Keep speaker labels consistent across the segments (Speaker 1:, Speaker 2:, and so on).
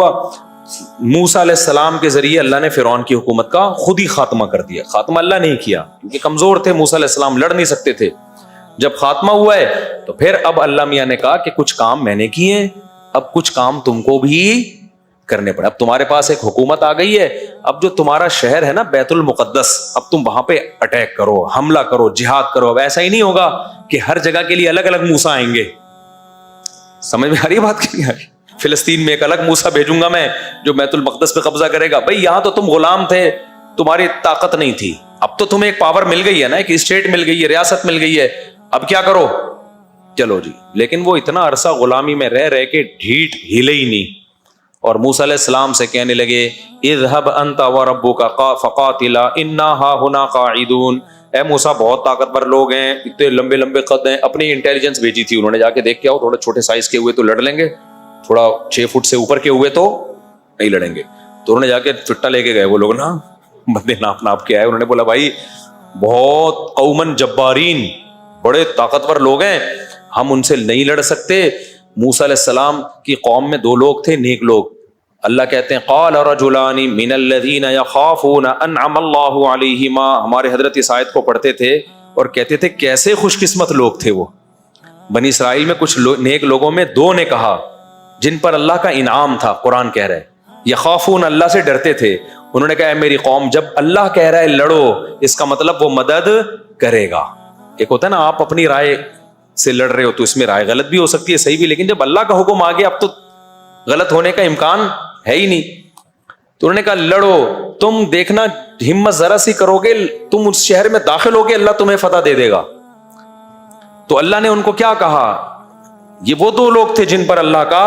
Speaker 1: موسیٰ علیہ السلام کے ذریعے اللہ نے فرعون کی حکومت کا خود ہی خاتمہ کر دیا. خاتمہ اللہ نہیں کیا کیونکہ کمزور تھے موسیٰ علیہ السلام, لڑ نہیں سکتے تھے. جب خاتمہ ہوا ہے تو پھر اب اللہ میاں نے کہا کہ کچھ کام میں نے کیے ہیں, اب کچھ کام تم کو بھی کرنے پڑے. اب تمہارے پاس ایک حکومت آ گئی ہے, اب جو تمہارا شہر ہے نا بیت المقدس, اب تم وہاں پہ اٹیک کرو, حملہ کرو, جہاد کرو. اب ایسا ہی نہیں ہوگا کہ ہر جگہ کے لیے الگ الگ موسیٰ آئیں گے. سمجھ میں آ رہی ہے بات کی؟ فلسطین میں ایک الگ موسیٰ بھیجوں گا میں جو بیت المقدس پہ قبضہ کرے گا. بھائی یہاں تو تم غلام تھے, تمہاری طاقت نہیں تھی, اب تو تمہیں ایک پاور مل گئی ہے نا, ایک اسٹیٹ مل گئی ہے, ریاست مل گئی ہے, اب کیا کرو, چلو جی. لیکن وہ اتنا عرصہ غلامی میں رہ کے ڈھیٹ ہلے ہی نہیں, اور موسیٰ علیہ السلام سے کہنے لگے اذهب انت وربك فقاتلا انا هاهنا قاعدون. اے موسیٰ بہت طاقتور لوگ ہیں, اتنے لمبے لمبے قد ہیں. اپنی انٹیلیجنس بھیجی تھی انہوں نے, جا کے دیکھ کے آؤ, تھوڑے چھوٹے سائز کے ہوئے تو لڑ لیں گے, تھوڑا 6 فٹ سے اوپر کے ہوئے تو نہیں لڑیں گے. تو انہوں نے جا کے چٹا لے کے گئے, وہ لوگ نا بندے ناپ کے آئے. انہوں نے بولا بھائی بہت قومن جبارین, بڑے طاقتور لوگ ہیں, ہم ان سے نہیں لڑ سکتے. موسیٰ علیہ السلام کی قوم میں 2 لوگ تھے نیک لوگ. اللہ کہتے ہیں قال رجلان من الذین یخافون انعم اللہ علیہما. ہمارے حضرت اس آیت کو پڑھتے تھے اور کہتے تھے کیسے خوش قسمت لوگ تھے وہ. بنی اسرائیل میں کچھ نیک لوگوں میں 2 نے کہا جن پر اللہ کا انعام تھا. قرآن کہہ رہا ہے یخافون, اللہ سے ڈرتے تھے. انہوں نے کہا اے میری قوم, جب اللہ کہہ رہا ہے لڑو, اس کا مطلب وہ مدد کرے گا. ایک ہوتا ہے نا آپ اپنی رائے سے لڑ رہے ہو تو اس میں رائے غلط بھی ہو سکتی ہے, صحیح بھی, لیکن جب اللہ کا حکم آ گیا اب تو غلط ہونے کا امکان ہے ہی نہیں. تو انہوں نے کہا لڑو, تم دیکھنا ہمت ذرا سی کرو گے, تم اس شہر میں داخل ہوگے, اللہ تمہیں فتح دے دے گا. تو اللہ نے ان کو کیا کہا, یہ وہ 2 لوگ تھے جن پر اللہ کا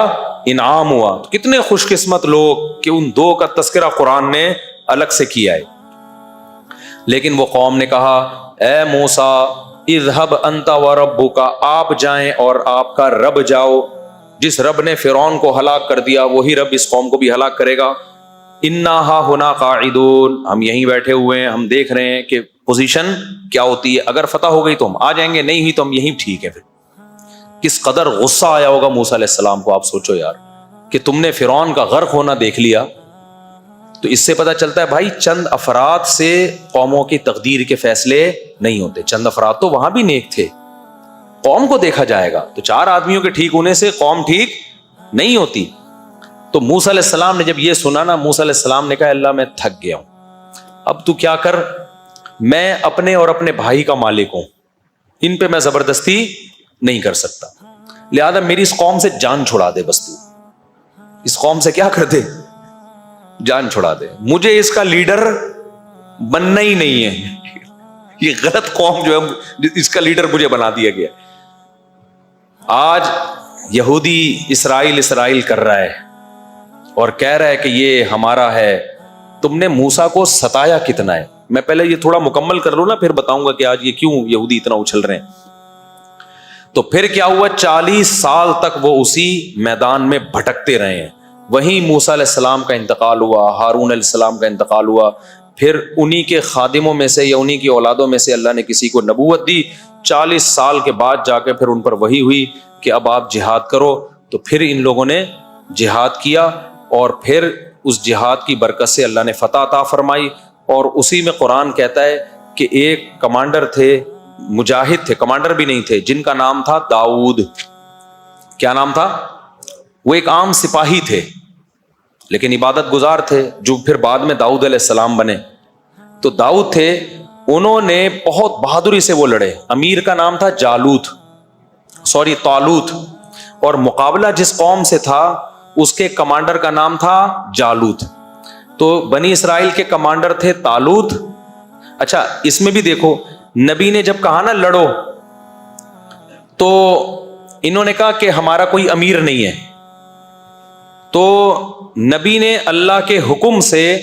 Speaker 1: انعام ہوا. کتنے خوش قسمت لوگ کہ ان 2 کا تذکرہ قرآن نے الگ سے کیا ہے. لیکن وہ قوم نے کہا اے موسیٰ اذهب انت وربک, آپ جائیں اور آپ کا رب جاؤ. جس رب نے فرعون کو ہلاک کر دیا وہی رب اس قوم کو بھی ہلاک کرے گا. انا ہاہنا قاعدون, ہم یہیں بیٹھے ہوئے ہیں, ہم دیکھ رہے ہیں کہ پوزیشن کیا ہوتی ہے. اگر فتح ہو گئی تو ہم آ جائیں گے, نہیں ہوئی تو ہم یہیں ٹھیک ہے. پھر کس قدر غصہ آیا ہوگا موسیٰ علیہ السلام کو. آپ سوچو یار کہ تم نے فرعون کا غرق ہونا دیکھ لیا. تو اس سے پتہ چلتا ہے بھائی چند افراد سے قوموں کی تقدیر کے فیصلے نہیں ہوتے. چند افراد تو وہاں بھی نیک تھے, قوم کو دیکھا جائے گا تو 4 آدمیوں کے ٹھیک ہونے سے قوم ٹھیک نہیں ہوتی. تو موسیٰ علیہ السلام نے جب یہ سنا نا, موسیٰ علیہ السلام نے کہا اللہ میں تھک گیا ہوں, اب تو کیا کر, میں اپنے اور اپنے بھائی کا مالک ہوں, ان پہ میں زبردستی نہیں کر سکتا, لہذا میری اس قوم سے جان چھڑا دے. بس تو اس قوم سے کیا کر دے, جان چھڑا دے. مجھے اس کا لیڈر بننا ہی نہیں ہے, یہ غلط قوم جو ہے اس کا لیڈر مجھے بنا دیا گیا. آج یہودی اسرائیل کر رہا ہے اور کہہ رہا ہے کہ یہ ہمارا ہے. تم نے موسیٰ کو ستایا کتنا ہے. میں پہلے یہ تھوڑا مکمل کر لوں نا, پھر بتاؤں گا کہ آج یہ کیوں یہودی اتنا اچھل رہے ہیں. تو پھر کیا ہوا, 40 سال تک وہ اسی میدان میں بھٹکتے رہے ہیں. وہیں موسیٰ علیہ السلام کا انتقال ہوا, ہارون علیہ السلام کا انتقال ہوا, پھر انہی کے خادموں میں سے یا انہی کی اولادوں میں سے اللہ نے کسی کو نبوت دی. 40 سال کے بعد جا کے پھر ان پر وحی ہوئی کہ اب آپ جہاد کرو. تو پھر ان لوگوں نے جہاد کیا اور پھر اس جہاد کی برکت سے اللہ نے فتح عطا فرمائی. اور اسی میں قرآن کہتا ہے کہ ایک کمانڈر تھے, مجاہد تھے, کمانڈر بھی نہیں تھے, جن کا نام تھا داؤد. کیا نام تھا؟ وہ ایک عام سپاہی تھے لیکن عبادت گزار تھے, جو پھر بعد میں داؤد علیہ السلام بنے. تو داؤد تھے, انہوں نے بہت بہادری سے وہ لڑے. امیر کا نام تھا طالوت, اور مقابلہ جس قوم سے تھا اس کے کمانڈر کا نام تھا جالوت. تو بنی اسرائیل کے کمانڈر تھے طالوت. اچھا اس میں بھی دیکھو, نبی نے جب کہا نا لڑو, تو انہوں نے کہا کہ ہمارا کوئی امیر نہیں ہے. تو نبی نے اللہ کے حکم سے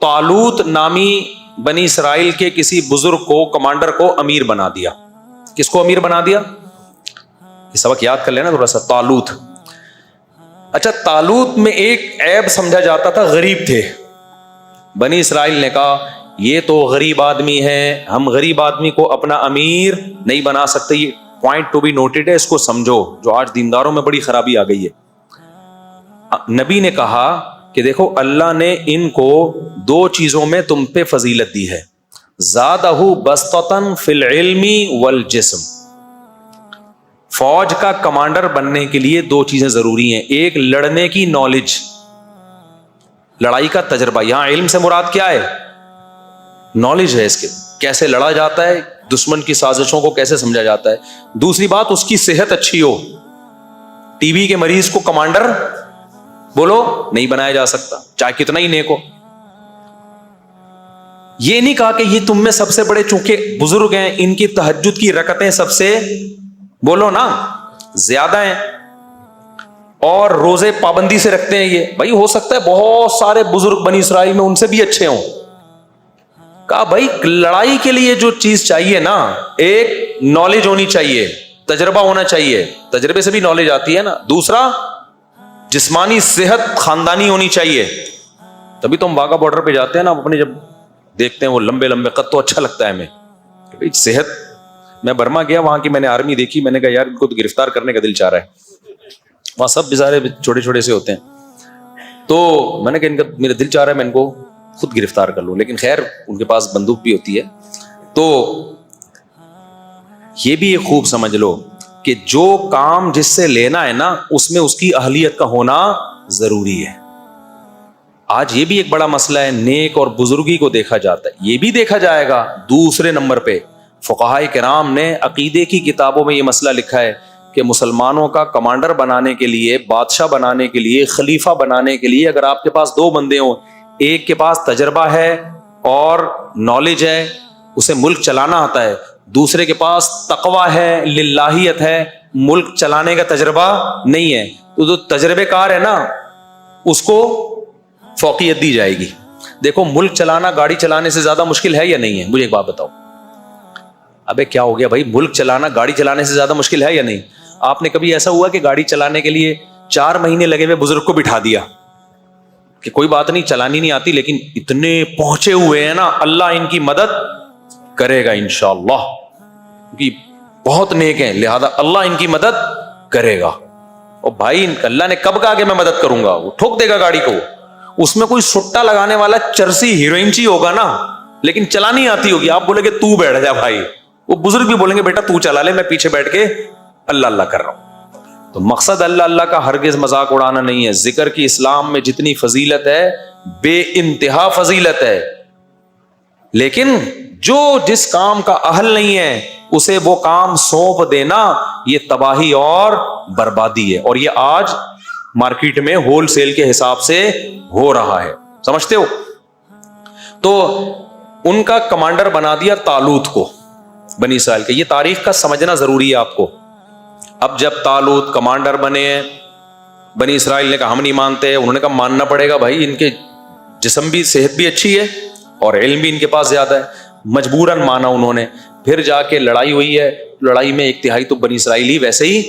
Speaker 1: طالوت نامی بنی اسرائیل کے کسی بزرگ کو, کمانڈر کو امیر بنا دیا. کس کو امیر بنا دیا؟ یہ سبق یاد کر لینا تھوڑا سا. طالوت. اچھا طالوت میں ایک عیب سمجھا جاتا تھا, غریب تھے. بنی اسرائیل نے کہا یہ تو غریب آدمی ہے, ہم غریب آدمی کو اپنا امیر نہیں بنا سکتے. یہ پوائنٹ ٹو بی نوٹڈ ہے, اس کو سمجھو, جو آج دینداروں میں بڑی خرابی آ گئی ہے. نبی نے کہا کہ دیکھو اللہ نے ان کو دو چیزوں میں تم پہ فضیلت دی ہے، زادہ بسطتاً فی العلم والجسم. فوج کا کمانڈر بننے کے لیے دو چیزیں ضروری ہیں، ایک لڑنے کی نالج، لڑائی کا تجربہ. یہاں علم سے مراد کیا ہے؟ نالج ہے اس کے، کیسے لڑا جاتا ہے، دشمن کی سازشوں کو کیسے سمجھا جاتا ہے. دوسری بات اس کی صحت اچھی ہو. ٹی بی کے مریض کو کمانڈر بولو نہیں بنایا جا سکتا چاہے کتنا ہی نیک ہو. یہ نہیں کہا کہ یہ تم میں سب سے بڑے چونکہ بزرگ ہیں ان کی تہجد کی رکعتیں سب سے بولو نا زیادہ ہیں اور روزے پابندی سے رکھتے ہیں. یہ بھائی ہو سکتا ہے بہت سارے بزرگ بنی اسرائیل میں ان سے بھی اچھے ہوں. کہا بھائی لڑائی کے لیے جو چیز چاہیے نا، ایک نالج ہونی چاہیے، تجربہ ہونا چاہیے، تجربے سے بھی نالج آتی ہے نا. دوسرا جسمانی صحت خاندانی ہونی چاہیے. تبھی تو ہم واگا بارڈر پہ جاتے ہیں نا، اپنے جب دیکھتے ہیں وہ لمبے لمبے قد تو اچھا لگتا ہے ہمیں کہ بھائی صحت. میں برما گیا، وہاں کی میں نے آرمی دیکھی، میں نے کہا یار ان کو تو گرفتار کرنے کا دل چاہ رہا ہے. وہاں سب بیچارے چھوٹے چھوٹے سے ہوتے ہیں. تو میں نے کہا ان کا میرا دل چاہ رہا ہے میں ان کو خود گرفتار کر لوں، لیکن خیر ان کے پاس بندوق بھی ہوتی ہے. تو یہ بھی ایک خوب سمجھ لو کہ جو کام جس سے لینا ہے نا اس میں اس کی اہلیت کا ہونا ضروری ہے. آج یہ بھی ایک بڑا مسئلہ ہے، نیک اور بزرگی کو دیکھا جاتا ہے، یہ بھی دیکھا جائے گا. دوسرے نمبر پہ فقہائے کرام نے عقیدے کی کتابوں میں یہ مسئلہ لکھا ہے کہ مسلمانوں کا کمانڈر بنانے کے لیے، بادشاہ بنانے کے لیے، خلیفہ بنانے کے لیے اگر آپ کے پاس دو بندے ہوں، ایک کے پاس تجربہ ہے اور نالج ہے، اسے ملک چلانا آتا ہے، دوسرے کے پاس تقویٰ ہے، للہیت ہے، ملک چلانے کا تجربہ نہیں ہے، تو جو تجربے کار ہے نا اس کو فوقیت دی جائے گی. دیکھو ملک چلانا گاڑی چلانے سے زیادہ مشکل ہے یا نہیں ہے؟ مجھے ایک بات بتاؤ. ابے کیا ہو گیا بھائی، ملک چلانا گاڑی چلانے سے زیادہ مشکل ہے یا نہیں؟ آپ نے کبھی ایسا ہوا کہ گاڑی چلانے کے لیے 4 مہینے لگے ہوئے بزرگ کو بٹھا دیا کہ کوئی بات نہیں چلانی نہیں آتی لیکن اتنے پہنچے ہوئے ہیں نا، اللہ ان کی مدد کرے گا انشاءاللہ، کیونکہ بہت نیک ہیں لہذا اللہ ان کی مدد کرے گا. اور بھائی اللہ نے کب کہا کہ میں مدد کروں گا؟ وہ ٹھوک دے گا گاڑی کو. اس میں کوئی سٹا لگانے والا چرسی ہیروئن چی ہوگا نا، لیکن چلانی آتی ہوگی. آپ بولے کہ تو بیٹھ جا بھائی، وہ بزرگ بھی بولیں گے بیٹا تو چلا لے، میں پیچھے بیٹھ کے اللہ اللہ کر رہا ہوں. تو مقصد اللہ اللہ کا ہرگز مذاق اڑانا نہیں ہے. ذکر کی اسلام میں جتنی فضیلت ہے بے انتہا فضیلت ہے، لیکن جو جس کام کا اہل نہیں ہے اسے وہ کام سونپ دینا یہ تباہی اور بربادی ہے. اور یہ آج مارکیٹ میں ہول سیل کے حساب سے ہو رہا ہے، سمجھتے ہو. تو ان کا کمانڈر بنا دیا طالوت کو بنی اسرائیل کے. یہ تاریخ کا سمجھنا ضروری ہے آپ کو. اب جب طالوت کمانڈر بنے ہیں، بنی اسرائیل نے کہا ہم نہیں مانتے، انہوں نے کہا ماننا پڑے گا بھائی، ان کے جسم بھی صحت بھی اچھی ہے اور علم بھی ان کے پاس زیادہ ہے. مجبوراً مانا انہوں نے. پھر جا کے لڑائی ہوئی ہے، لڑائی میں 1/3 تو بنی اسرائیلی ویسے ہی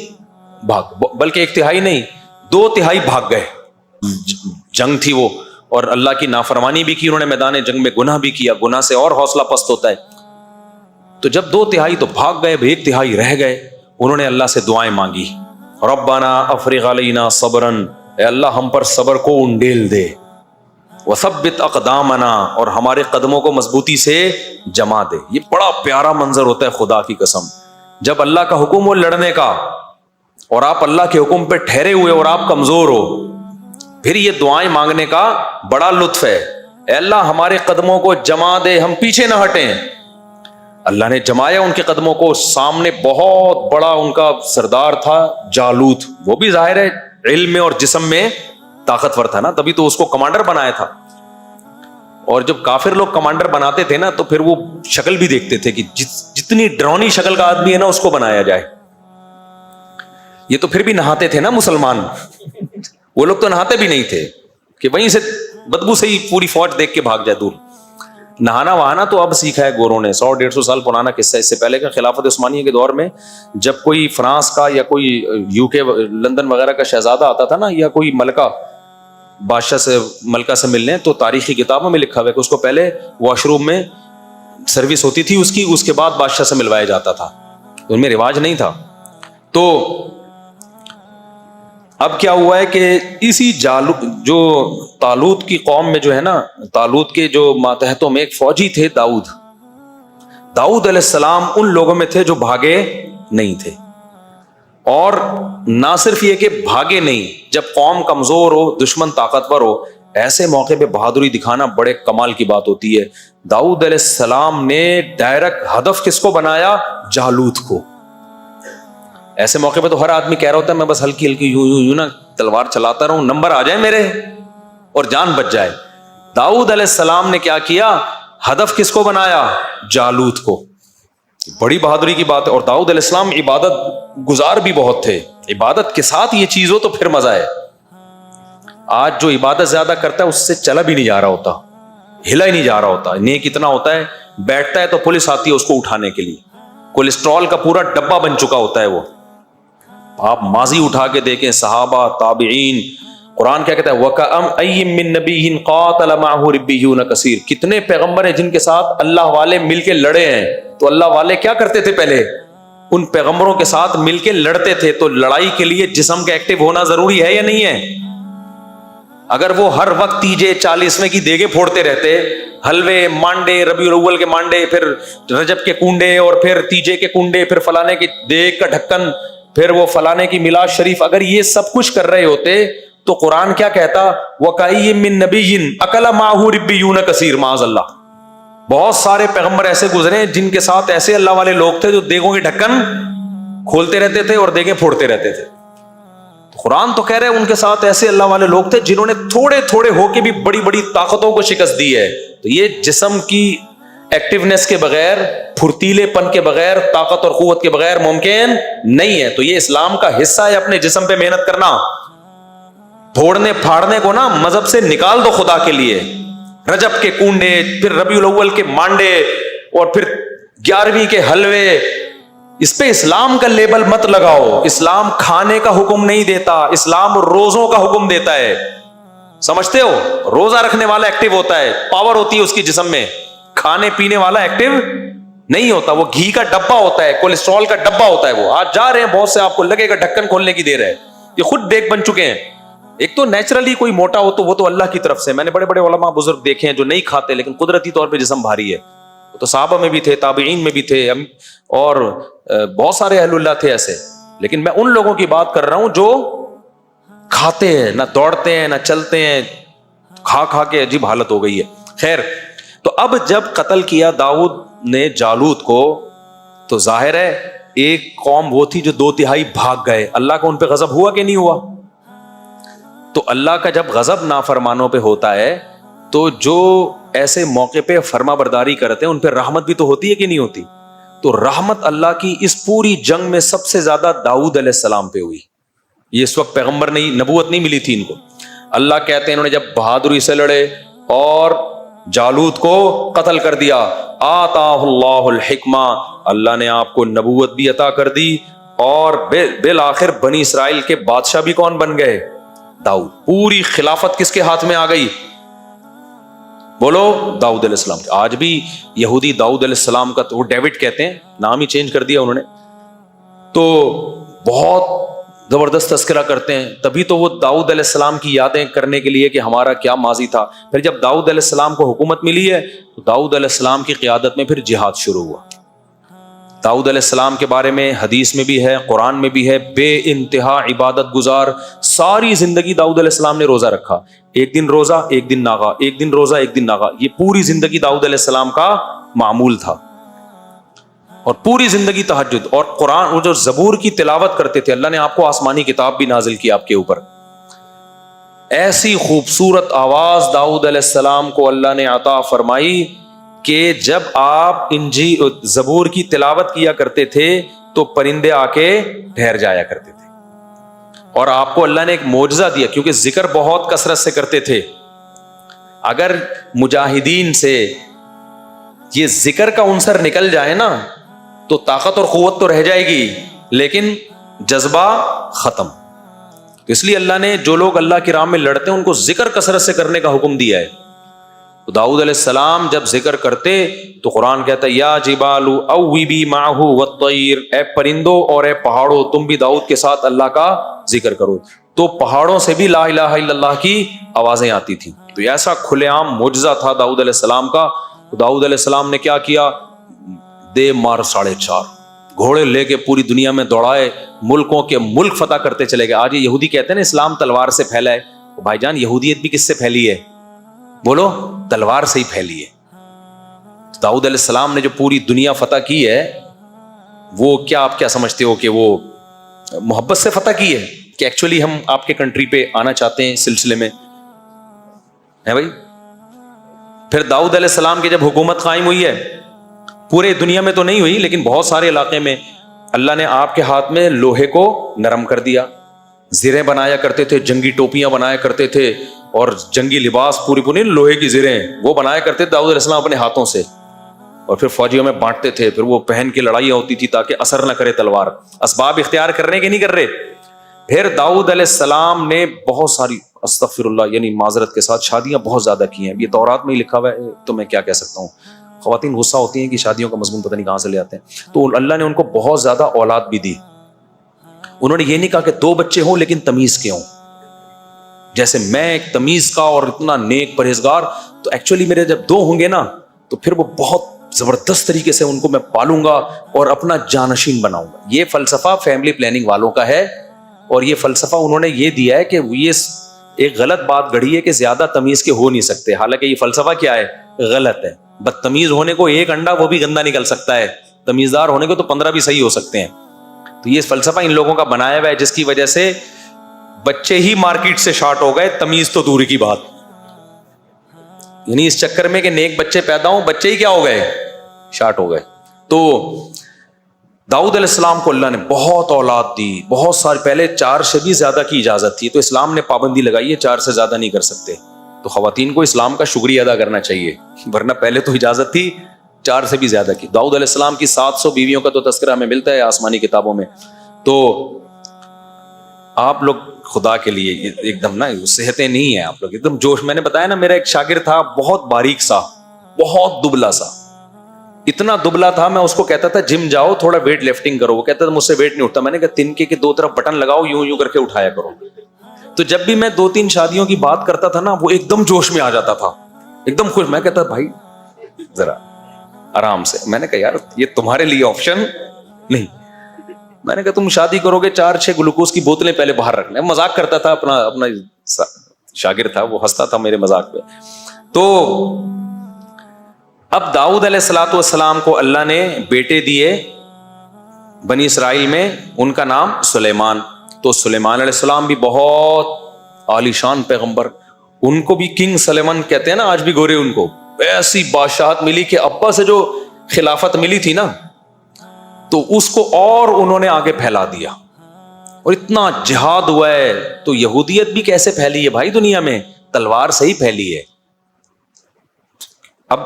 Speaker 1: بلکہ 1/3 نہیں 2/3 بھاگ گئے. جنگ تھی وہ، اور اللہ کی نافرمانی بھی کی انہوں نے، میدان جنگ میں گناہ بھی کیا، گناہ سے اور حوصلہ پست ہوتا ہے. تو جب 2/3 تو بھاگ گئے، 1/3 رہ گئے، انہوں نے اللہ سے دعائیں مانگی، ربنا افرغ علینا صبرا، اے اللہ ہم پر صبر کو انڈیل دے، وثبت اقدامنا، اور ہمارے قدموں کو مضبوطی سے جما دے. یہ بڑا پیارا منظر ہوتا ہے خدا کی قسم، جب اللہ کا حکم ہو لڑنے کا اور آپ اللہ کے حکم پہ ٹھہرے ہوئے اور آپ کمزور ہو، پھر یہ دعائیں مانگنے کا بڑا لطف ہے. اے اللہ ہمارے قدموں کو جما دے، ہم پیچھے نہ ہٹیں. اللہ نے جمایا ان کے قدموں کو. سامنے بہت بڑا ان کا سردار تھا جالوت، وہ بھی ظاہر ہے علم میں اور جسم میں طاقتور تھا نا، تبھی تو اس کو کمانڈر بنایا تھا. اور جب کافر لوگ کمانڈر بناتے تھے نا تو پھر وہ شکل بھی دیکھتے تھے کہ جتنی ڈرونی شکل کا آدمی ہے نا اس کو بنایا جائے. یہ تو پھر بھی نہاتے تھے نا مسلمان، وہ لوگ تو نہاتے بھی نہیں تھے کہ وہیں سے بدبو سے ہی پوری فوج دیکھ کے بھاگ جائے دور. نہانا وہانا تو اب سیکھا ہے گوروں نے، 100-150 سال پرانا قصہ. اس سے پہلے کا خلافت عثمانیہ کے دور میں جب کوئی فرانس کا یا کوئی UK لندن وغیرہ کا شہزادہ آتا تھا نا، یا کوئی ملکہ بادشاہ سے ملکہ سے ملنے، تو تاریخی کتابوں میں لکھا ہوا ہے کہ اس کو پہلے واش روم میں سروس ہوتی تھی اس کی، اس کے بعد بادشاہ سے ملوایا جاتا تھا. ان میں رواج نہیں تھا. تو اب کیا ہوا ہے کہ اسی جو طالوت کی قوم میں جو ہے نا، طالوت کے جو ماتحتوں میں ایک فوجی تھے داؤد علیہ السلام ان لوگوں میں تھے جو بھاگے نہیں تھے. اور نہ صرف یہ کہ بھاگے نہیں، جب قوم کمزور ہو، دشمن طاقتور ہو، ایسے موقع پہ بہادری دکھانا بڑے کمال کی بات ہوتی ہے. داؤد علیہ السلام نے ڈائریکٹ ہدف کس کو بنایا؟ جالوت کو. ایسے موقع پہ تو ہر آدمی کہہ رہا ہوتا ہے میں بس ہلکی ہلکی یوں نا تلوار چلاتا رہوں، نمبر آ جائے میرے اور جان بچ جائے. داؤد علیہ السلام نے کیا کیا؟ ہدف کس کو بنایا؟ جالوت کو. بڑی بہادری کی بات ہے. اور داؤد علیہ السلام عبادت گزار بھی بہت تھے. عبادت کے ساتھ یہ چیز ہو تو پھر مزہ ہے. آج جو عبادت زیادہ کرتا ہے اس سے چلا بھی نہیں جا رہا ہوتا، ہلا ہی نہیں جا رہا ہوتا. نیک اتنا ہوتا ہے، بیٹھتا ہے تو پولیس آتی ہے اس کو اٹھانے کے لیے. کولیسٹرول کا پورا ڈبہ بن چکا ہوتا ہے وہ. آپ ماضی اٹھا کے دیکھیں، صحابہ، تابعین. قرآن کیا کہتا ہے؟ وَكَأَمْ أَيِّن مِّن نَبِيٍّ قَاتَلَ مَعَهُ رِبِّيُّونَ كَثِيرٌ. کتنے پیغمبر ہیں جن کے ساتھ اللہ والے مل کے لڑے ہیں. تو اللہ والے کیا کرتے تھے؟ پہلے ان پیغمبروں کے ساتھ مل کے لڑتے تھے. تو لڑائی کے لیے جسم کا ایکٹیو ہونا ضروری ہے یا نہیں ہے؟ اگر وہ ہر وقت تیجے 40ویں کی دیگیں پھوڑتے رہتے، حلوے، مانڈے، ربیع الاول کے مانڈے، پھر رجب کے کنڈے، اور پھر تیجے کے کنڈے، پھر فلانے کی دیگ کا ڈھکن، پھر وہ فلانے کی میلاد شریف، اگر یہ سب کچھ کر رہے ہوتے تو قرآن کیا کہتا؟ وَكَأَيٍّ مِّن نَبِيٍّ أَكَلَ مَعَهُ رِبِّيُّونَ كَثِيرٌ. معاذ اللہ. بہت سارے پیغمبر ایسے گزرے جن کے ساتھ ایسے اللہ والے لوگ تھے جو دیگوں کے ڈھکن کھولتے رہتے تھے اور دیگیں پھوڑتے رہتے تھے. قرآن تو کہہ رہے ہیں ان کے ساتھ ایسے اللہ والے لوگ تھے جنہوں نے تھوڑے تھوڑے ہو کے بھی بڑی بڑی طاقتوں کو شکست دی ہے. تو یہ جسم کی ایکٹیونیس کے بغیر، پھرتیلے پن کے بغیر، طاقت اور قوت کے بغیر ممکن نہیں ہے. تو یہ اسلام کا حصہ ہے اپنے جسم پہ محنت کرنا. پھوڑنے پھاڑنے کو نا مذہب سے نکال دو خدا کے لیے. رجب کے کنڈے، پھر ربیع الاول کے مانڈے، اور پھر 11ویں کے حلوے، اس پہ اسلام کا لیبل مت لگاؤ. اسلام کھانے کا حکم نہیں دیتا، اسلام روزوں کا حکم دیتا ہے. سمجھتے ہو؟ روزہ رکھنے والا ایکٹیو ہوتا ہے، پاور ہوتی ہے اس کی جسم میں. کھانے پینے والا ایکٹیو نہیں ہوتا، وہ گھی کا ڈبہ ہوتا ہے، کولیسٹرول کا ڈبہ ہوتا ہے. وہ آج جا رہے ہیں بہت سے، آپ کو لگے گا ڈھکن کھولنے کی دیر ہے، یہ خود دیکھ بن چکے ہیں. ایک تو نیچرلی کوئی موٹا ہو تو وہ تو اللہ کی طرف سے. میں نے بڑے بڑے علماء بزرگ دیکھے ہیں جو نہیں کھاتے لیکن قدرتی طور پہ جسم بھاری ہے. تو صحابہ میں بھی تھے، تابعین میں بھی تھے، اور بہت سارے اہل اللہ تھے ایسے. لیکن میں ان لوگوں کی بات کر رہا ہوں جو کھاتے ہیں، نہ دوڑتے ہیں نہ چلتے ہیں، کھا کھا کے عجیب حالت ہو گئی ہے. خیر، تو اب جب قتل کیا داؤد نے جالوت کو، تو ظاہر ہے ایک قوم وہ تھی جو 2/3 بھاگ گئے. اللہ کا ان پہ غضب ہوا کہ نہیں ہوا؟ تو اللہ کا جب غضب نافرمانوں پہ ہوتا ہے تو جو ایسے موقع پہ فرما برداری کرتے ہیں ان پہ رحمت بھی تو ہوتی ہے کہ نہیں ہوتی؟ تو رحمت اللہ کی اس پوری جنگ میں سب سے زیادہ داؤد علیہ السلام پہ ہوئی. یہ اس وقت پیغمبر نہیں، نبوت نہیں ملی تھی ان کو. اللہ کہتے ہیں انہوں نے جب بہادری سے لڑے اور جالوت کو قتل کر دیا، آتاہ اللہ الحکمہ، اللہ نے آپ کو نبوت بھی عطا کر دی. اور بالآخر بنی اسرائیل کے بادشاہ بھی کون بن گئے؟ داؤد. پوری خلافت کس کے ہاتھ میں آ گئی؟ بولو، داؤد علیہ السلام. آج بھی یہودی داؤد علیہ السلام کا، تو وہ ڈیوڈ کہتے ہیں، نام ہی چینج کر دیا انہوں نے، تو بہت زبردست تذکرہ کرتے ہیں. تبھی تو وہ داؤد علیہ السلام کی یادیں کرنے کے لیے کہ ہمارا کیا ماضی تھا. پھر جب داؤد علیہ السلام کو حکومت ملی ہے تو داؤد علیہ السلام کی قیادت میں پھر جہاد شروع ہوا. داؤد علیہ السلام کے بارے میں حدیث میں بھی ہے، قرآن میں بھی ہے، بے انتہا عبادت گزار. ساری زندگی داؤد علیہ السلام نے روزہ رکھا. ایک دن روزہ، ایک دن ناغا، ایک دن روزہ، ایک دن ناغا. یہ پوری زندگی داؤد علیہ السلام کا معمول تھا. اور پوری زندگی تہجد اور قرآن، وہ جو زبور کی تلاوت کرتے تھے. اللہ نے آپ کو آسمانی کتاب بھی نازل کی آپ کے اوپر. ایسی خوبصورت آواز داؤد علیہ السلام کو اللہ نے عطا فرمائی کہ جب آپ زبور کی تلاوت کیا کرتے تھے تو پرندے آ کے ٹھہر جایا کرتے تھے. اور آپ کو اللہ نے ایک معجزہ دیا، کیونکہ ذکر بہت کثرت سے کرتے تھے. اگر مجاہدین سے یہ ذکر کا عنصر نکل جائے نا تو طاقت اور قوت تو رہ جائے گی لیکن جذبہ ختم. اس لیے اللہ نے جو لوگ اللہ کی راہ میں لڑتے ہیں ان کو ذکر کثرت سے کرنے کا حکم دیا ہے. تو داؤد علیہ السلام جب ذکر کرتے تو قرآن کہتا ہے یا جبال اوبی معہ والطیر، اے پرندوں اور اے پہاڑوں تم بھی داؤد کے ساتھ اللہ کا ذکر کرو. تو پہاڑوں سے بھی لا الہ الا اللہ کی آوازیں آتی تھیں. تو ایسا کھلے عام معجزہ تھا داؤد علیہ السلام کا. داؤد علیہ السلام نے کیا کیا؟ دے مار 4.5 گھوڑے لے کے پوری دنیا میں دوڑائے, ملکوں کے ملک فتح کرتے چلے گئے. آج یہ یہودی کہتے ہیں نا اسلام تلوار سے پھیلا ہے. بھائی جان یہودیت بھی کس سے پھیلی ہے؟ بولو, تلوار سے ہی پھیلی ہے. داؤد علیہ السلام نے جو پوری دنیا فتح کی ہے, وہ کیا آپ کیا سمجھتے ہو کہ وہ محبت سے فتح کی ہے کہ ایکچولی ہم آپ کے کنٹری پہ آنا چاہتے ہیں سلسلے میں ہے بھائی؟ پھر داؤد علیہ السلام کی جب حکومت قائم ہوئی ہے, پورے دنیا میں تو نہیں ہوئی لیکن بہت سارے علاقے میں اللہ نے آپ کے ہاتھ میں لوہے کو نرم کر دیا. زریں بنایا کرتے تھے, جنگی ٹوپیاں بنایا کرتے تھے, اور جنگی لباس پوری لوہے کی زریں وہ بنایا کرتے تھے داؤد علیہ السلام اپنے ہاتھوں سے, اور پھر فوجیوں میں بانٹتے تھے. پھر وہ پہن کے لڑائیاں ہوتی تھی تاکہ اثر نہ کرے تلوار. اسباب اختیار کر رہے کہ نہیں کر رہے؟ پھر داؤد علیہ السلام نے بہت ساری, استغفر اللہ یعنی معذرت کے ساتھ, شادیاں بہت زیادہ کی ہیں. یہ تورات میں ہی لکھا ہوا ہے تو میں کیا کہہ سکتا ہوں. خواتین غصہ ہوتی ہیں کہ شادیوں کا مضمون پتہ نہیں کہاں سے لے آتے ہیں. تو اللہ نے ان کو بہت زیادہ اولاد بھی دی. انہوں نے یہ نہیں کہا کہ 2 بچے ہوں لیکن تمیز کے ہوں, جیسے میں ایک تمیز کا اور اتنا نیک پرہیزگار, تو ایکچولی میرے جب 2 ہوں گے نا تو پھر وہ بہت زبردست طریقے سے ان کو میں پالوں گا اور اپنا جانشین بناؤں گا. یہ فلسفہ فیملی پلاننگ والوں کا ہے, اور یہ فلسفہ انہوں نے یہ دیا ہے کہ یہ ایک غلط بات گڑھی ہے کہ زیادہ تمیز کے ہو نہیں سکتے. حالانکہ یہ فلسفہ کیا ہے؟ غلط ہے. بدتمیز ہونے کو 1 انڈا وہ بھی گندا نکل سکتا ہے, تمیزدار ہونے کو تو 15 بھی صحیح ہو سکتے ہیں. تو یہ فلسفہ ان لوگوں کا بنایا ہوا ہے جس کی وجہ سے بچے ہی مارکیٹ سے شارٹ ہو گئے, تمیز تو دوری کی بات. یعنی اس چکر میں کہ نیک بچے پیدا ہوں, بچے ہی کیا ہو گئے؟ شارٹ ہو گئے. تو داؤد علیہ السلام کو اللہ نے بہت اولاد دی, بہت سارے. پہلے 4 سے بھی زیادہ کی اجازت تھی, تو اسلام نے پابندی لگائی ہے 4 سے زیادہ نہیں کر سکتے. تو خواتین کو اسلام کا شکریہ ادا کرنا چاہیے, ورنہ پہلے تو اجازت تھی 4 سے بھی زیادہ کی. داؤد علیہ السلام کی 700 بیویوں کا تو تذکرہ ہمیں ملتا ہے آسمانی کتابوں میں. تو آپ لوگ خدا کے لیے ایک دم نا صحتیں نہیں ہیں آپ لوگ, ایک دم جوش. میں نے بتایا نا, میرا ایک شاگرد تھا بہت باریک سا, بہت دبلا سا, اتنا دبلا تھا. میں اس کو کہتا تھا جم جاؤ, تھوڑا ویٹ لفٹنگ کرو. وہ کہتا تھا مجھ سے ویٹ نہیں اٹھتا. میں نے کہا تنکے کے 2 طرف بٹن لگاؤ, یوں کر کے اٹھایا کرو. تو جب بھی میں 2-3 شادیوں کی بات کرتا تھا نا, وہ ایک دم جوش میں آ جاتا تھا, ایک دم خوش. میں کہتا بھائی ذرا آرام سے. میں نے کہا یار یہ تمہارے لیے آپشن نہیں. میں نے کہا تم شادی کرو گے 4-6 گلوکوز کی بوتلیں پہلے باہر رکھنا. مذاق کرتا تھا, اپنا شاگرد تھا, وہ ہنستا تھا میرے مذاق پہ. تو اب داؤد علیہ السلام کو اللہ نے بیٹے دیے بنی اسرائیل میں, ان کا نام سلیمان. تو سلیمان علیہ السلام بھی بہت عالی شان پیغمبر. ان کو بھی کنگ سلیمان کہتے ہیں نا آج بھی گورے. ان کو ایسی بادشاہت ملی کہ ابا سے جو خلافت ملی تھی نا, تو اس کو اور انہوں نے آگے پھیلا دیا, اور اتنا جہاد ہوا ہے. تو یہودیت بھی کیسے پھیلی ہے بھائی دنیا میں؟ تلوار سے ہی پھیلی ہے. اب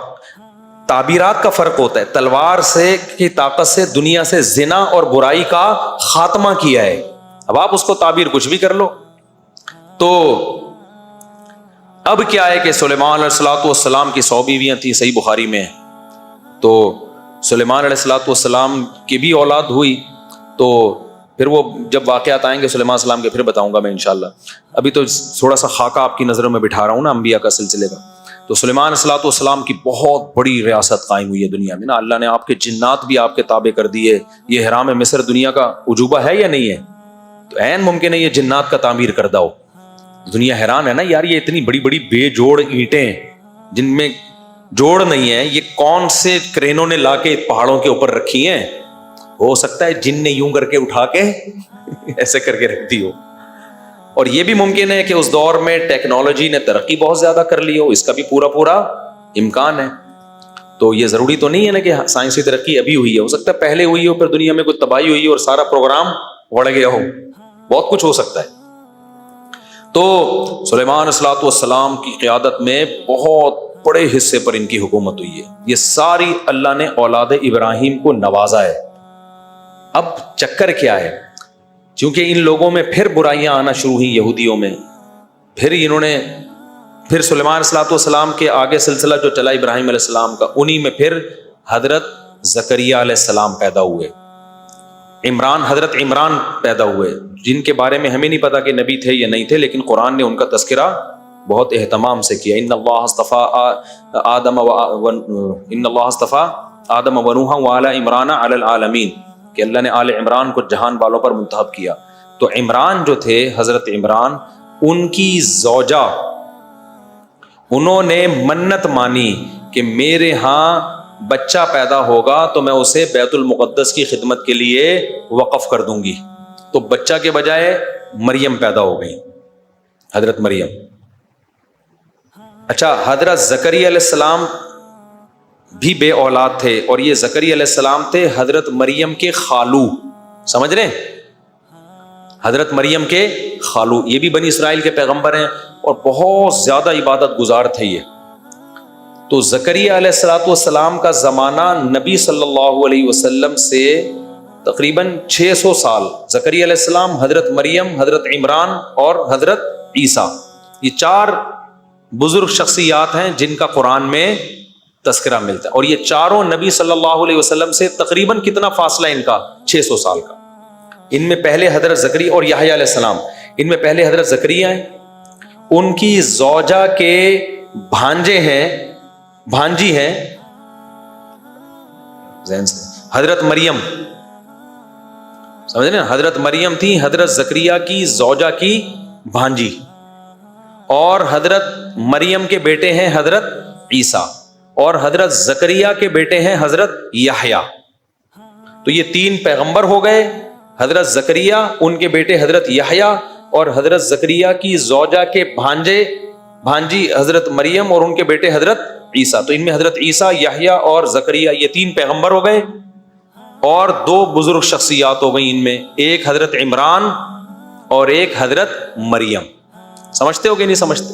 Speaker 1: تعبیرات کا فرق ہوتا ہے. تلوار سے کی طاقت سے دنیا سے زنا اور برائی کا خاتمہ کیا ہے. اب آپ اس کو تعبیر کچھ بھی کر لو. تو اب کیا ہے کہ سلیمان علیہ السلام کی 100 بیویاں تھیں, صحیح بخاری میں. تو سلیمان علیہ السلام کی بھی اولاد ہوئی. تو پھر وہ جب واقعات آئیں گے سلیمان علیہ السلام کے پھر بتاؤں گا میں انشاءاللہ. ابھی تو تھوڑا سا خاکہ آپ کی نظروں میں بٹھا رہا ہوں نا انبیاء کا سلسلے کا. تو سلیمان علیہ السلام کی بہت بڑی ریاست قائم ہوئی ہے دنیا میں نا. اللہ نے آپ کے جنات بھی آپ کے تابع کر دیے. یہ حرام مصر دنیا کا عجوبہ ہے یا نہیں ہے؟ تو عین ممکن ہے یہ جنات کا تعمیر کردہ ہو. دنیا حیران ہے نا یار, یہ اتنی بڑی بڑی بے جوڑ اینٹیں جن میں جوڑ نہیں ہے, یہ کون سے کرینوں نے لا کے پہاڑوں کے اوپر رکھی ہیں؟ ہو سکتا ہے جن نے یوں کر کے اٹھا کے ایسے کر کے رکھ دی ہو. اور یہ بھی ممکن ہے کہ اس دور میں ٹیکنالوجی نے ترقی بہت زیادہ کر لی ہو, اس کا بھی پورا امکان ہے. تو یہ ضروری تو نہیں ہے نا کہ سائنسی ترقی ابھی ہوئی ہے, ہو سکتا ہے پہلے ہوئی ہو, پھر دنیا میں کوئی تباہی ہوئی اور سارا پروگرام اڑ گیا ہو, بہت کچھ ہو سکتا ہے. تو سلیمان علیہ السلام کی قیادت میں بہت بڑے حصے پر ان کی حکومت ہوئی ہے. یہ ساری اللہ نے اولاد ابراہیم کو نوازا ہے. اب چکر کیا ہے, چونکہ ان لوگوں میں پھر برائیاں آنا شروع ہوئی یہودیوں میں, پھر سلیمان علیہ السلام کے آگے سلسلہ جو چلا ابراہیم علیہ السلام کا, انہی میں پھر حضرت زکریا علیہ السلام پیدا ہوئے. عمران، حضرت عمران پیدا ہوئے جن کے بارے میں ہمیں نہیں پتا کہ نبی تھے یا نہیں تھے، لیکن قرآن نے ان کا تذکرہ بہت اہتمام سے کیا. ان اللہ اصطفیٰ آدم و نوحا وآل عمران علی العالمین، کہ اللہ نے آل عمران کو جہان والوں پر منتخب کیا. تو عمران جو تھے، حضرت عمران، ان کی زوجہ، انہوں نے منت مانی کہ میرے ہاں بچہ پیدا ہوگا تو میں اسے بیت المقدس کی خدمت کے لیے وقف کر دوں گی. تو بچہ کے بجائے مریم پیدا ہو گئی، حضرت مریم. اچھا، حضرت زکریا علیہ السلام بھی بے اولاد تھے، اور یہ زکریا علیہ السلام تھے حضرت مریم کے خالو. سمجھ رہے ہیں؟ حضرت مریم کے خالو، یہ بھی بنی اسرائیل کے پیغمبر ہیں اور بہت زیادہ عبادت گزار تھے یہ. تو زکریا علیہ السلام کا زمانہ نبی صلی اللہ علیہ وسلم سے تقریباً 600 سال. زکریا علیہ السلام، حضرت مریم، حضرت عمران اور حضرت عیسیٰ، یہ 4 بزرگ شخصیات ہیں جن کا قرآن میں تذکرہ ملتا ہے. اور یہ چاروں نبی صلی اللہ علیہ وسلم سے تقریباً کتنا فاصلہ ان کا؟ 600 سال کا. ان میں پہلے حضرت زکریا اور یحییٰ علیہ السلام، ان میں پہلے حضرت زکریا ہیں، ان کی زوجہ کے بھانجے ہیں، بھانجی ہیں ذہن سے حضرت مریم. سمجھ رہے ہیں؟ حضرت مریم تھی حضرت زکریا کی زوجہ کی بھانجی، اور حضرت مریم کے بیٹے ہیں حضرت عیسیٰ، اور حضرت زکریا کے بیٹے ہیں حضرت یحییٰ. تو یہ 3 پیغمبر ہو گئے، حضرت زکریا، ان کے بیٹے حضرت یحییٰ، اور حضرت زکریا کی زوجہ کے بھانجی حضرت مریم، اور ان کے بیٹے حضرت عیسیٰ. تو ان میں حضرت عیسیٰ، یحییٰ اور زکریا، یہ 3 پیغمبر ہو گئے. اور 2 بزرگ شخصیات ہو گئی ان میں، ایک حضرت عمران اور ایک حضرت مریم. سمجھتے ہو کہ نہیں سمجھتے؟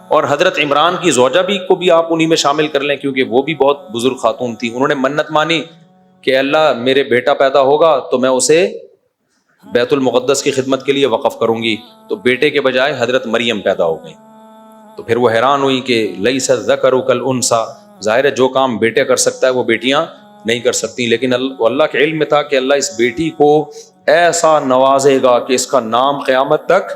Speaker 1: اور حضرت عمران کی زوجہ کو بھی آپ انہی میں شامل کر لیں، کیونکہ وہ بھی بہت بزرگ خاتون تھی. انہوں نے منت مانی کہ اللہ میرے بیٹا پیدا ہوگا تو میں اسے بیت المقدس کی خدمت کے لیے وقف کروں گی. تو بیٹے کے بجائے حضرت مریم پیدا ہو گئی. تو پھر وہ حیران ہوئی کہ لیس الذکر کالانثی، ظاہر ہے جو کام بیٹے کر سکتا ہے وہ بیٹیاں نہیں کر سکتی. لیکن اللہ کے علم میں تھا کہ اللہ اس بیٹی کو ایسا نوازے گا کہ اس کا نام قیامت تک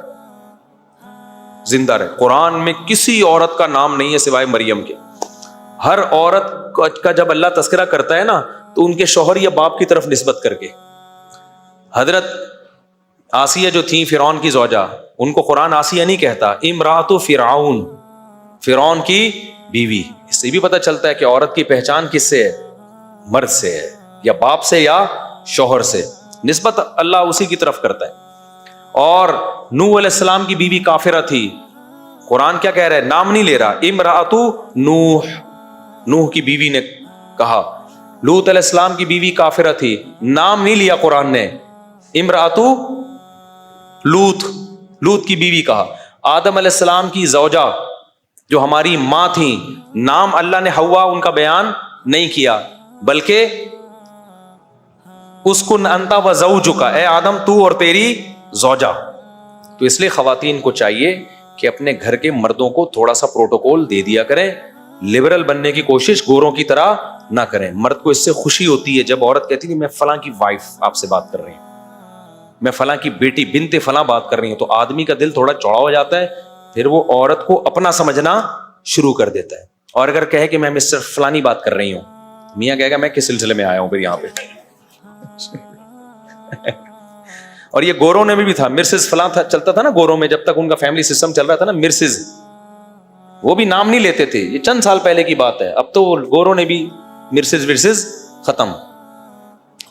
Speaker 1: زندہ رہے. قرآن میں کسی عورت کا نام نہیں ہے سوائے مریم کے. ہر عورت کا جب اللہ تذکرہ کرتا ہے نا تو ان کے شوہر یا باپ کی طرف نسبت کر کے. حضرت آسیہ جو تھیں فرعون کی زوجہ، ان کو قرآن آسیہ نہیں کہتا، امرأۃ فرعون، فرعون کی بیوی. اس سے بھی پتہ چلتا ہے کہ عورت کی پہچان کس سے ہے؟ مرد سے ہے، یا باپ سے یا شوہر سے. نسبت اللہ اسی کی طرف کرتا ہے. اور نوح علیہ السلام کی بیوی کافرہ تھی. قرآن کیا کہہ رہا ہے؟ نام نہیں لے رہا، امرأۃ نوح، نوح کی بیوی نے کہا. لوط علیہ السلام کی بیوی کافرہ تھی، نام نہیں لیا قرآن نے، امرأۃ لوط، لوط کی بیوی کہا. آدم علیہ السلام کی زوجہ جو ہماری ماں تھیں، نام اللہ نے حوا ان کا بیان نہیں کیا، بلکہ اسکن انت و زوجک، اے آدم تو اور تیری زوجہ. تو اس لیے خواتین کو چاہیے کہ اپنے گھر کے مردوں کو تھوڑا سا پروٹوکول دے دیا کریں. لبرل بننے کی کوشش گوروں کی طرح نہ کریں. مرد کو اس سے خوشی ہوتی ہے جب عورت کہتی ہے میں فلاں کی وائف آپ سے بات کر رہی ہوں، میں فلاں کی بیٹی بنت فلاں بات کر رہی ہوں، تو آدمی کا دل تھوڑا چوڑا ہو جاتا ہے، پھر وہ عورت کو اپنا سمجھنا شروع کر دیتا ہے. اور اگر کہے کہ میں مسٹر فلانی بات کر رہی ہوں، میاں کہے گا میں کس سلسلے میں آیا ہوں پھر یہاں پہ. اور یہ گوروں نے بھی تھا، مرسز فلاں تھا، چلتا تھا نا گوروں میں، جب تک ان کا فیملی سسٹم چل رہا تھا نا، مرسز، وہ بھی نام نہیں لیتے تھے. یہ چند سال پہلے کی بات ہے، اب تو گوروں نے بھی مرسز ورسز ختم.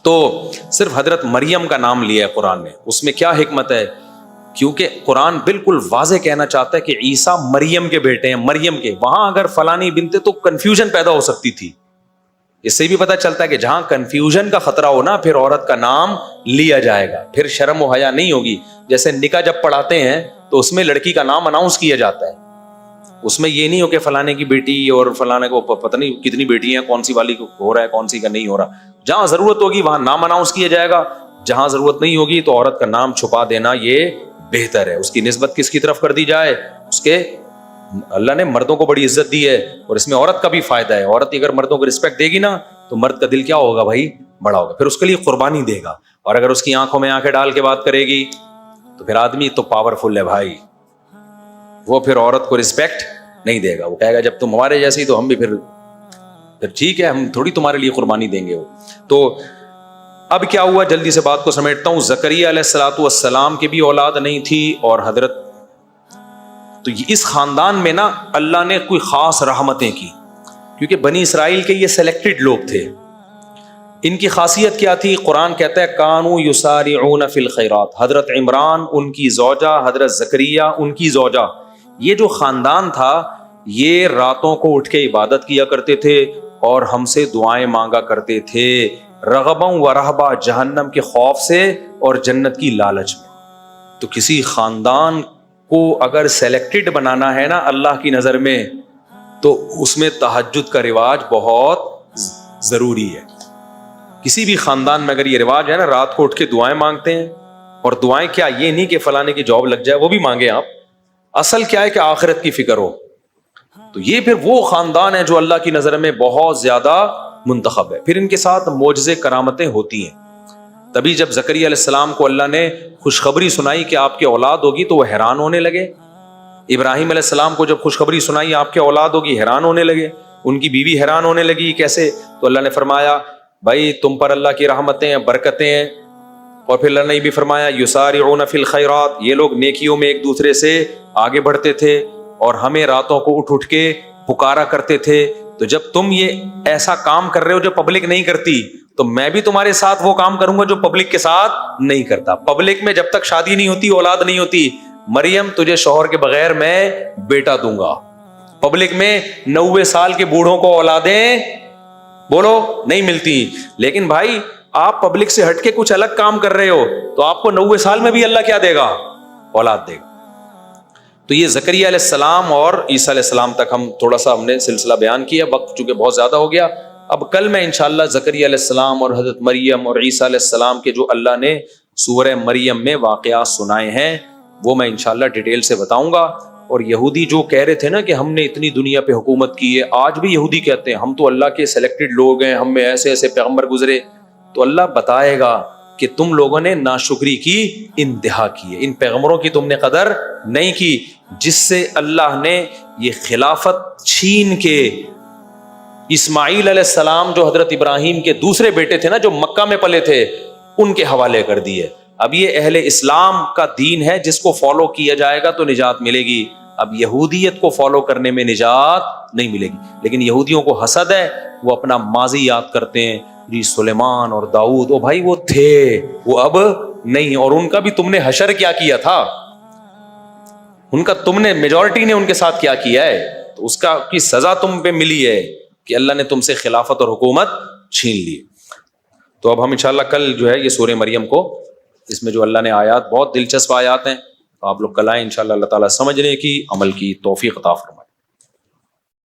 Speaker 1: تو صرف حضرت مریم کا نام لیا ہے قرآن نے. اس میں کیا حکمت ہے؟ کیونکہ قرآن بالکل واضح کہنا چاہتا ہے کہ عیسیٰ مریم کے بیٹے ہیں، مریم کے. وہاں اگر فلانی بنتے تو کنفیوژن پیدا ہو سکتی تھی. اس سے بھی پتہ چلتا ہے کہ جہاں کنفیوژن کا خطرہ ہو نا، پھر عورت کا نام لیا جائے گا، پھر شرم و حیا نہیں ہوگی. جیسے نکاح جب پڑھاتے ہیں تو اس میں لڑکی کا نام اناؤنس کیا جاتا ہے، اس میں یہ نہیں ہو کہ فلانے کی بیٹی اور فلانے کو پتہ نہیں کتنی بیٹی ہیں، کون سی والی کو ہو رہا ہے کون سی کا نہیں ہو رہا. جہاں ضرورت ہوگی وہاں نام اناؤنس کیا جائے گا، جہاں ضرورت نہیں ہوگی تو عورت کا نام چھپا دینا یہ بہتر ہے. اس کی نسبت کس کی طرف کر دی جائے؟ اس کے اللہ نے مردوں کو بڑی عزت دی ہے، اور اس میں عورت کا بھی فائدہ ہے. عورت اگر مردوں کو رسپیکٹ دے گی نا تو مرد کا دل کیا ہوگا بھائی؟ بڑا ہوگا، پھر اس کے لیے قربانی دے گا. اور اگر اس کی آنکھوں میں آنکھیں ڈال کے بات کرے گی تو پھر آدمی تو پاورفل ہے بھائی، وہ پھر عورت کو رسپیکٹ نہیں دے گا، وہ کہے گا جب تم ہمارے جیسی تو ہم بھی پھر ٹھیک ہے، ہم تھوڑی تمہارے لیے قربانی دیں گے. تو اب کیا ہوا، جلدی سے بات کو سمیٹتا ہوں. زکریا علیہ الصلوۃ والسلام کی بھی اولاد نہیں تھی، اور حضرت تو اس خاندان میں نا اللہ نے کوئی خاص رحمتیں کی، کیونکہ بنی اسرائیل کے یہ سلیکٹڈ لوگ تھے. ان کی خاصیت کیا تھی؟ قرآن کہتا ہے کانوا یسارعون فی الخیرات. حضرت عمران ان کی زوجہ، حضرت زکریا ان کی زوجہ، یہ جو خاندان تھا یہ راتوں کو اٹھ کے عبادت کیا کرتے تھے اور ہم سے دعائیں مانگا کرتے تھے، رغباً و رہبا، جہنم کے خوف سے اور جنت کی لالچ میں. تو کسی خاندان کو اگر سلیکٹڈ بنانا ہے نا اللہ کی نظر میں، تو اس میں تہجد کا رواج بہت ضروری ہے. کسی بھی خاندان میں اگر یہ رواج ہے نا رات کو اٹھ کے دعائیں مانگتے ہیں، اور دعائیں کیا یہ نہیں کہ فلانے کی جاب لگ جائے، وہ بھی مانگیں آپ، اصل کیا ہے کہ آخرت کی فکر ہو، تو یہ پھر وہ خاندان ہے جو اللہ کی نظر میں بہت زیادہ منتخب ہے. پھر ان کے ساتھ معجزے کرامتیں ہوتی ہیں. تبھی جب زکریا علیہ السلام کو اللہ نے خوشخبری سنائی کہ آپ کی اولاد ہوگی تو وہ حیران ہونے لگے. ابراہیم علیہ السلام کو جب خوشخبری سنائی آپ کی اولاد ہوگی، حیران ہونے لگے. ان کی بیوی حیران ہونے لگی، کیسے؟ تو اللہ نے فرمایا بھائی تم پر اللہ کی رحمتیں ہیں، برکتیں ہیں. اور پھر اللہ نے بھی فرمایا یسارعون فی الخیرات، یہ لوگ نیکیوں میں ایک دوسرے سے آگے بڑھتے تھے اور ہمیں راتوں کو اٹھ کے پکارا کرتے تھے. تو جب تم یہ ایسا کام کر رہے ہو جو پبلک نہیں کرتی، تو میں بھی تمہارے ساتھ وہ کام کروں گا جو پبلک کے ساتھ نہیں کرتا. پبلک میں جب تک شادی نہیں ہوتی، اولاد نہیں ہوتی، مریم تجھے شوہر کے بغیر میں بیٹا دوں گا. پبلک میں 90 سال کے بوڑھوں کو اولادیں بولو نہیں ملتی. لیکن بھائی آپ پبلک سے ہٹ کے کچھ الگ کام کر رہے ہو تو آپ کو 90 سال میں بھی اللہ کیا دے گا؟ اولاد دے گا. تو یہ زکریا علیہ السلام اور عیسیٰ علیہ السلام تک ہم نے سلسلہ بیان کیا. وقت چونکہ بہت زیادہ ہو گیا، اب کل میں انشاءاللہ زکریا علیہ السلام اور حضرت مریم اور عیسیٰ علیہ السلام کے جو اللہ نے سورہ مریم میں واقعات سنائے ہیں وہ میں انشاءاللہ ڈیٹیل سے بتاؤں گا. اور یہودی جو کہہ رہے تھے نا کہ ہم نے اتنی دنیا پہ حکومت کی ہے، آج بھی یہودی کہتے ہیں ہم تو اللہ کے سلیکٹڈ لوگ ہیں، ہم میں ایسے ایسے پیغمبر گزرے. تو اللہ بتائے گا کہ تم لوگوں نے ناشکری کی انتہا کی ہے، ان پیغمبروں کی تم نے قدر نہیں کی، جس سے اللہ نے یہ خلافت چھین کے اسماعیل علیہ السلام جو حضرت ابراہیم کے دوسرے بیٹے تھے نا، جو مکہ میں پلے تھے، ان کے حوالے کر دیے. اب یہ اہل اسلام کا دین ہے، جس کو فالو کیا جائے گا تو نجات ملے گی. اب یہودیت کو فالو کرنے میں نجات نہیں ملے گی. لیکن یہودیوں کو حسد ہے، وہ اپنا ماضی یاد کرتے ہیں، جی سلیمان اور داؤد، او بھائی وہ تھے، وہ اب نہیں. اور ان کا بھی تم نے حشر کیا تھا، ان کا تم نے میجورٹی نے ان کے ساتھ کیا ہے، تو اس کا کی سزا تم پہ ملی ہے کہ اللہ نے تم سے خلافت اور حکومت چھین لی. تو اب ہم انشاءاللہ کل جو ہے یہ سورہ مریم کو، اس میں جو اللہ نے آیات، بہت دلچسپ آیات ہیں، آپ لوگ کل آئیں انشاءاللہ. اللہ تعالیٰ سمجھنے کی، عمل کی توفیق عطا فرمائے.